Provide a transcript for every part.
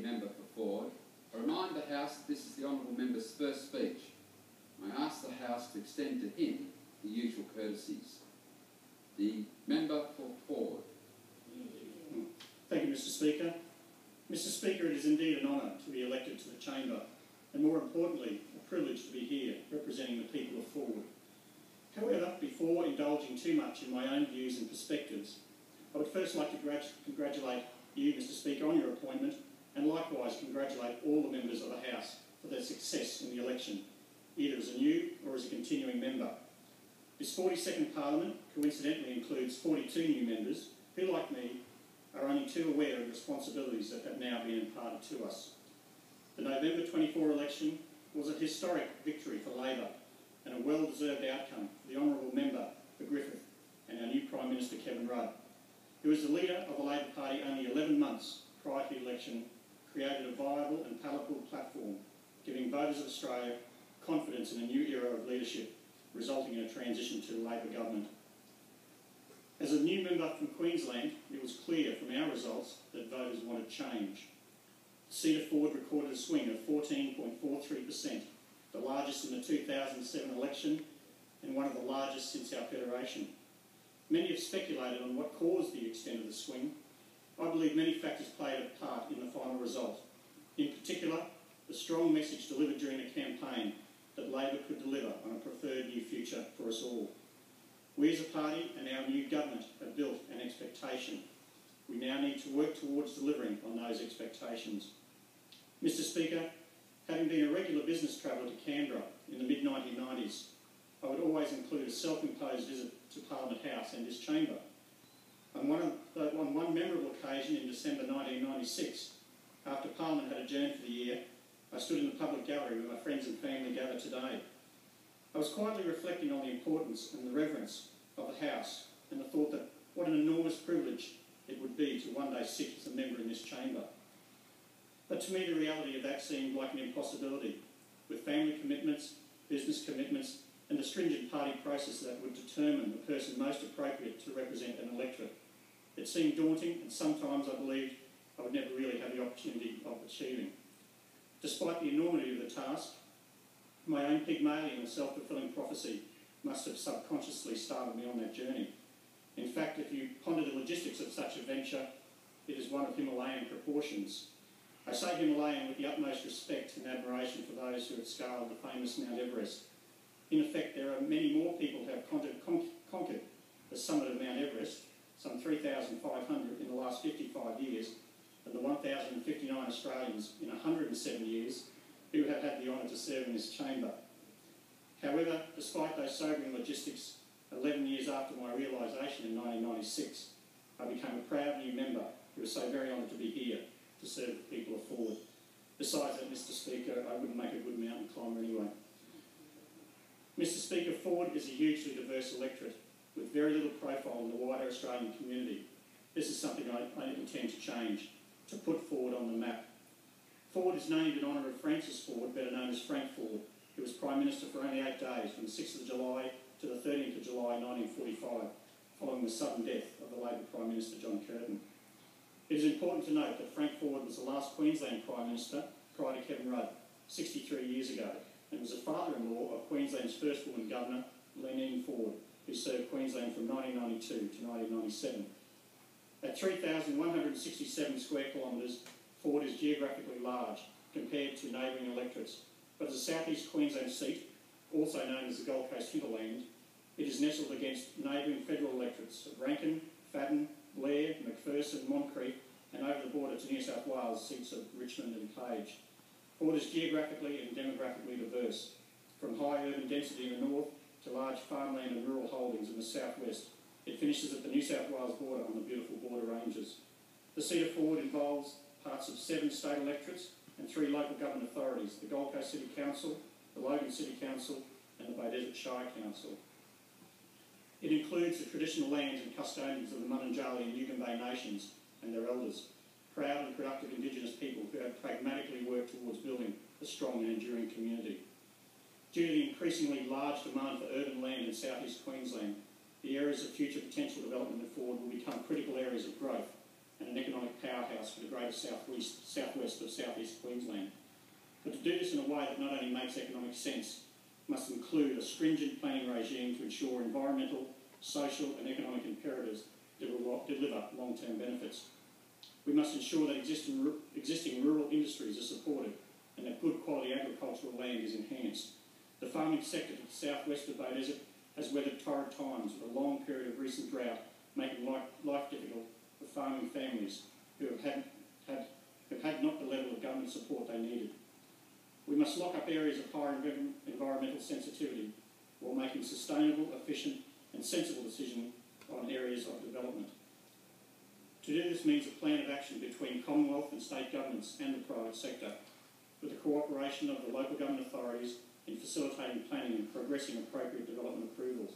member for Forde, I remind the House that this is the Honourable Member's first speech. I ask the House to extend to him the usual courtesies. The member for Forde. Thank you, Mr. Speaker. Mr. Speaker, it is indeed an honour to be elected to the Chamber, and more importantly, a privilege to be here representing the people of Forde. However, before indulging too much in my own views and perspectives, I would first like to congratulate you, Mr. Speaker, on your appointment, and likewise congratulate all the members of the House for their success in the election, either as a new or as a continuing member. This 42nd Parliament coincidentally includes 42 new members who, like me, are only too aware of the responsibilities that have now been imparted to us. The November 24 election was a historic victory for Labor and a well-deserved outcome for the Honourable Member for Griffith and our new Prime Minister Kevin Rudd, who was the leader of the Labor Party only 11 months prior to the election, created a viable and palatable platform, giving voters of Australia confidence in a new era of leadership, resulting in a transition to a Labor government. As a new member from Queensland, it was clear from our results that voters wanted change. The seat of Forde recorded a swing of 14.43%, the largest in the 2007 election and one of the largest since our federation. Many have speculated on what caused the extent of the swing. I believe many factors played a part in the final result. In particular, the strong message delivered during the campaign that Labor could deliver on a preferred new future for us all. We as a party and our new government have built an expectation. We now need to work towards delivering on those expectations. Mr. Speaker, having been a regular business traveller to Canberra in the mid-1990s, I would always include a self-imposed visit to Parliament House and this chamber. On one memorable occasion in December 1996, after Parliament had adjourned for the year, I stood in the public gallery where my friends and family gather today. I was quietly reflecting on the importance and the reverence of the House and the thought that what an enormous privilege it would be to one day sit as a member in this chamber. But to me the reality of that seemed like an impossibility, with family commitments, business commitments and the stringent party process that would determine the person most appropriate to represent an electorate. It seemed daunting and sometimes I believed I would never really have the opportunity of achieving. Despite the enormity of the task, my own Pygmalion and self-fulfilling prophecy must have subconsciously started me on that journey. In fact, if you ponder the logistics of such a venture, it is one of Himalayan proportions. I say Himalayan with the utmost respect and admiration for those who have scaled the famous Mount Everest. In effect, there are many more people who have conquered the summit of Mount Everest, some 3,500 in the last 55 years, than the 1,059 Australians in 107 years who have had the honour to serve in this chamber. However, despite those sobering logistics, 11 years after my realisation in 1996, I became a proud new member who was so very honoured to be here to serve the people of Forde. Besides that, Mr. Speaker, I wouldn't make a good mountain climber anyway. Mr. Speaker, Forde is a hugely diverse electorate with very little profile in the wider Australian community. This is something I intend to change, to put Forde on the map. Forde is named in honour of Francis Forde, better known as Frank Forde, who was Prime Minister for only 8 days, from the 6th of July to the 13th of July 1945, following the sudden death of the Labor Prime Minister John Curtin. It is important to note that Frank Forde was the last Queensland Prime Minister prior to Kevin Rudd, 63 years ago, and was the father-in-law of Queensland's first woman governor, Leneen Forde, who served Queensland from 1992 to 1997. At 3,167 square kilometres, Forde is geographically large compared to neighbouring electorates, but as a South East Queensland seat, also known as the Gold Coast hinterland, it is nestled against neighbouring federal electorates of Rankin, Fadden, Blair, McPherson, Moncrief, and over the border to New South Wales seats of Richmond and Page. Forde is geographically and demographically diverse, from high urban density in the north to large farmland and rural holdings in the southwest. It finishes at the New South Wales border on the beautiful border ranges. The seat of Forde involves parts of 7 state electorates and 3 local government authorities, the Gold Coast City Council, the Logan City Council and the Bay Desert Shire Council. It includes the traditional lands and custodians of the Mununjali and Yugambeh nations and their elders, proud and productive Indigenous people who have pragmatically worked towards building a strong and enduring community. Due to the increasingly large demand for urban land in southeast Queensland, the areas of future potential development at Forde will become critical areas of growth and an economic powerhouse for the greater southwest of southeast Queensland. But to do this in a way that not only makes economic sense, must include a stringent planning regime to ensure environmental, social and economic imperatives deliver long-term benefits. We must ensure that existing rural industries are supported and that good quality agricultural land is enhanced. The farming sector to the southwest of Beaudesert has weathered torrid times with a long period of recent drought, making life difficult for farming families who have had not the level of government support they needed. We must lock up areas of higher environmental sensitivity while making sustainable, efficient and sensible decisions on areas of development. To do this means a plan of action between Commonwealth and state governments and the private sector, with the cooperation of the local government authorities in facilitating planning and progressing appropriate development approvals.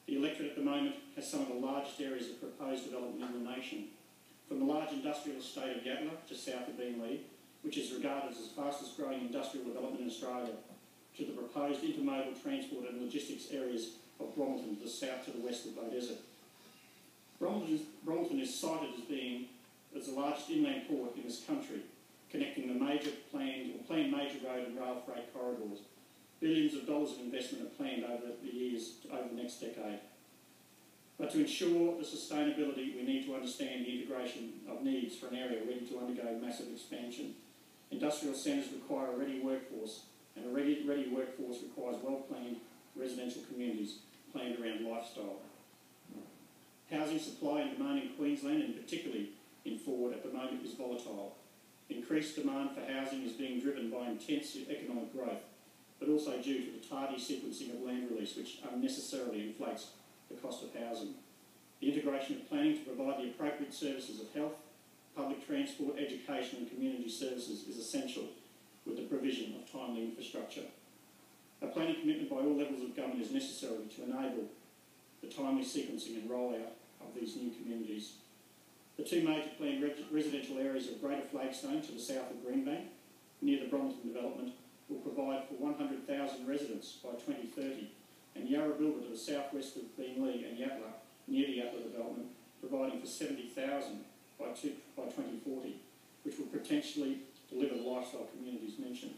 The electorate at the moment has some of the largest areas of proposed development in the nation, from the large industrial estate of Yatala, just south of Beenleigh, which is regarded as the fastest growing industrial development in Australia, to the proposed intermodal transport and logistics areas of Brompton to the south to the west of Beaudesert. Brompton is cited as the largest inland port in this country, connecting the planned major road and rail freight corridors. Billions of dollars of investment are planned over the next decade. But to ensure the sustainability, we need to understand the integration of needs for an area ready to undergo massive expansion. Industrial centres require a ready workforce, and a ready workforce requires well-planned residential communities planned around lifestyle. Housing supply and demand in Queensland, and particularly in Forde, at the moment is volatile. Increased demand for housing is being driven by intense economic growth, but also due to the tardy sequencing of land release, which unnecessarily inflates the cost of housing. The integration of planning to provide the appropriate services of health, public transport, education and community services is essential with the provision of timely infrastructure. A planning commitment by all levels of government is necessary to enable the timely sequencing and rollout of these new communities. The two major planned residential areas of Greater Flagstone to the south of Greenbank, near the Brompton development, will provide for 100,000 residents by 2030, and Yarrabilba to the southwest of Beenleigh and Yatala, near the Yatala development, providing for 70,000 by 2040, which will potentially deliver the lifestyle communities mentioned.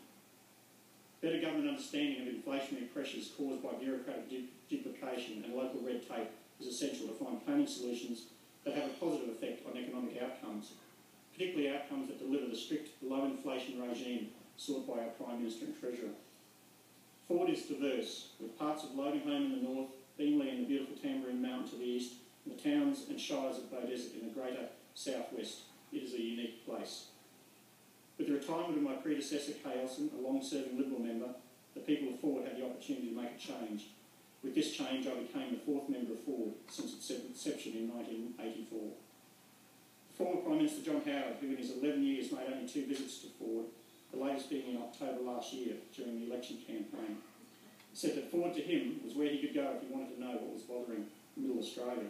Better government understanding of inflationary pressures caused by bureaucratic duplication and local red tape is essential to find planning solutions that have a positive effect on economic outcomes, particularly outcomes that deliver the strict low inflation regime sought by our Prime Minister and Treasurer. Forde is diverse, with parts of Loganholme in the north, Beenleigh and the beautiful Tamborine Mountain to the east, and the towns and shires of Beaudesert in the greater southwest. It is a unique place. With the retirement of my predecessor, Kay Elson, a long-serving Liberal member, the people of Forde had the opportunity to make a change. With this change, I became the fourth member of Forde since its inception in 1984. Former Prime Minister John Howard, who in his 11 years made only 2 visits to Forde, the latest being in October last year during the election campaign, said that Forde to him was where he could go if he wanted to know what was bothering Middle Australia.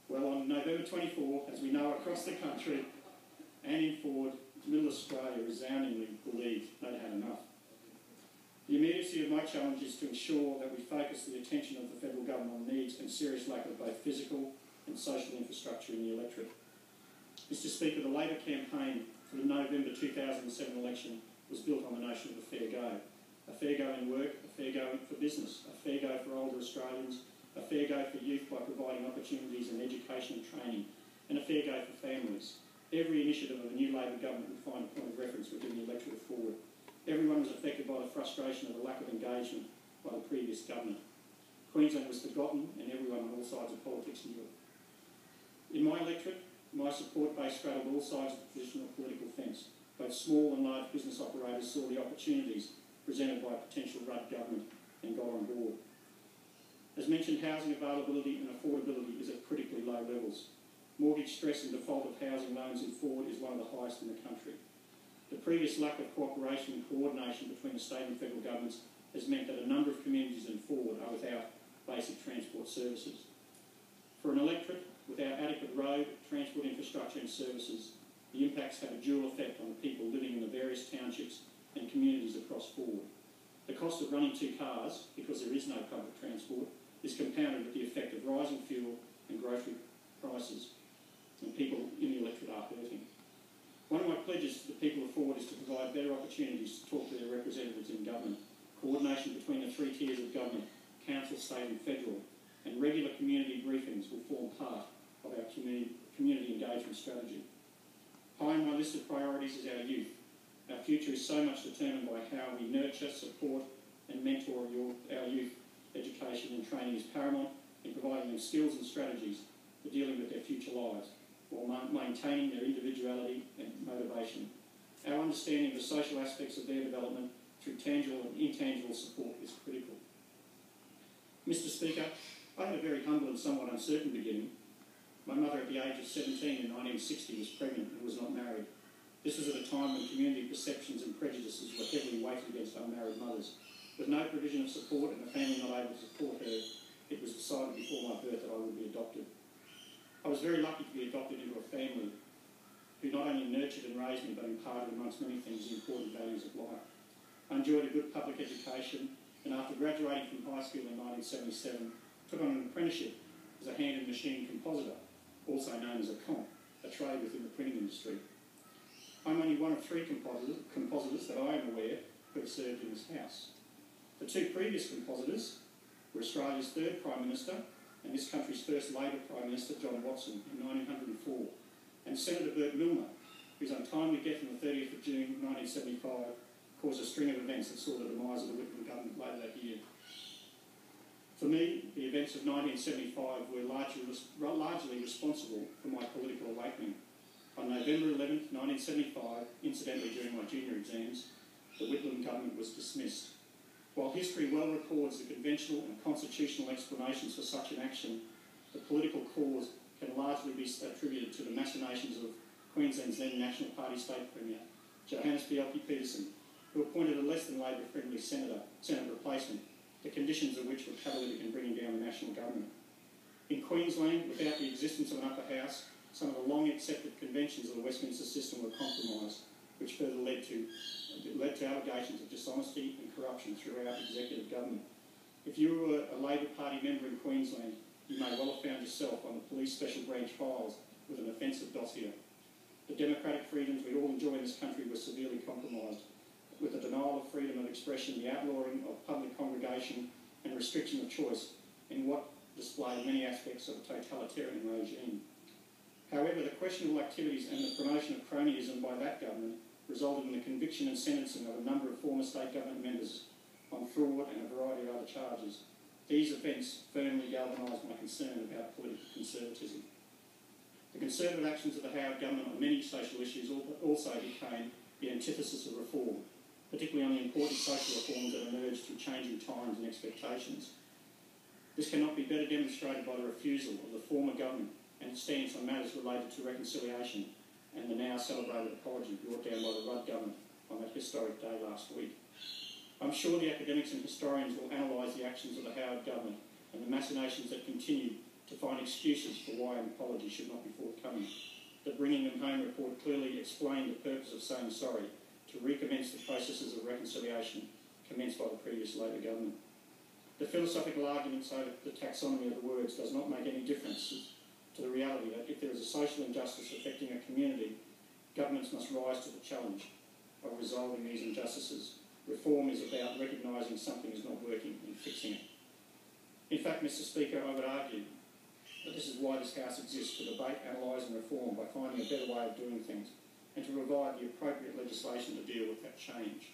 Well, on November 24, as we know across the country and in Forde, Middle Australia resoundingly believed they'd had enough. The immediacy of my challenge is to ensure that we focus the attention of the federal government on needs and serious lack of both physical and social infrastructure in the electorate. Mr Speaker, the Labor campaign for the November 2007 election was built on the notion of a fair go. A fair go in work, a fair go for business, a fair go for older Australians, a fair go for youth by providing opportunities in education and training, and a fair go for families. Every initiative of a new Labor government would find a point of reference within the electorate of Forde. Everyone was affected by the frustration of the lack of engagement by the previous government. Queensland was forgotten and everyone on all sides of politics knew it. In my electorate, my support base straddled all sides of the traditional political fence. Both small and large business operators saw the opportunities presented by a potential Rudd government and got on board. As mentioned, housing availability and affordability is at critically low levels. Mortgage stress and default of housing loans in Forde is one of the highest in the country. The previous lack of cooperation and coordination between the state and federal governments has meant that a number of communities in Forde are without basic transport services. For an electorate without adequate road, transport infrastructure and services, the impacts have a dual effect on the people living in the various townships and communities across Forde. The cost of running 2 cars, because there is no public transport, is compounded with the effect of rising fuel and grocery prices and people in the electorate opportunities to talk to their representatives in government, coordination between the three tiers of government, council, state and federal, and regular community briefings will form part of our community engagement strategy. High on my list of priorities is our youth. Our future is so much determined by how we nurture, support and mentor our youth. Education and training is paramount in providing them skills and strategies for dealing with their future lives while maintaining their individuality and motivation. Our understanding of the social aspects of their development through tangible and intangible support is critical. Mr. Speaker, I had a very humble and somewhat uncertain beginning. My mother at the age of 17 in 1960 was pregnant and was not married. This was at a time when community perceptions and prejudices were heavily weighted against unmarried mothers. With no provision of support and the family not able to support her, it was decided before my birth that I would be adopted. I was very lucky to be adopted into a family who not only nurtured and raised me but imparted amongst many things the important values of life. I enjoyed a good public education and after graduating from high school in 1977, took on an apprenticeship as a hand and machine compositor, also known as a comp, a trade within the printing industry. I'm only one of three compositors that I am aware who have served in this House. The two previous compositors were Australia's third Prime Minister and this country's first Labor Prime Minister, John Watson, in 1904, and Senator Burt Milner, whose untimely death on the 30th of June 1975 caused a string of events that saw the demise of the Whitlam government later that year. For me, the events of 1975 were largely responsible for my political awakening. On November 11, 1975, incidentally during my junior exams, the Whitlam government was dismissed. While history well records the conventional and constitutional explanations for such an action, the political cause can largely be attributed to the machinations of Queensland's then National Party State Premier, Johannes Bjelke-Petersen, who appointed a less than Labor-friendly Senate replacement, the conditions of which were catalytic in bringing down the national government. In Queensland, without the existence of an upper house, some of the long-accepted conventions of the Westminster system were compromised, which further led to allegations of dishonesty and corruption throughout executive government. If you were a Labor Party member in Queensland, you may well have found yourself on the police special branch files with an offensive dossier. The democratic freedoms we all enjoy in this country were severely compromised, with the denial of freedom of expression, the outlawing of public congregation and restriction of choice in what displayed many aspects of a totalitarian regime. However, the questionable activities and the promotion of cronyism by that government resulted in the conviction and sentencing of a number of former state government members on fraud and a variety of other charges. These events firmly galvanised my concern about political conservatism. The conservative actions of the Howard government on many social issues also became the antithesis of reform, particularly on the important social reforms that emerged through changing times and expectations. This cannot be better demonstrated by the refusal of the former government and its stance on matters related to reconciliation and the now celebrated apology brought down by the Rudd government on that historic day last week. I'm sure the academics and historians will analyse the actions of the Howard government and the machinations that continue to find excuses for why an apology should not be forthcoming. The Bringing Them Home report clearly explained the purpose of saying sorry, to recommence the processes of reconciliation commenced by the previous Labor government. The philosophical arguments over the taxonomy of the words does not make any difference to the reality that if there is a social injustice affecting a community, governments must rise to the challenge of resolving these injustices. Reform is about recognising something is not working and fixing it. In fact, Mr. Speaker, I would argue that this is why this House exists, to debate, analyse and reform by finding a better way of doing things and to provide the appropriate legislation to deal with that change.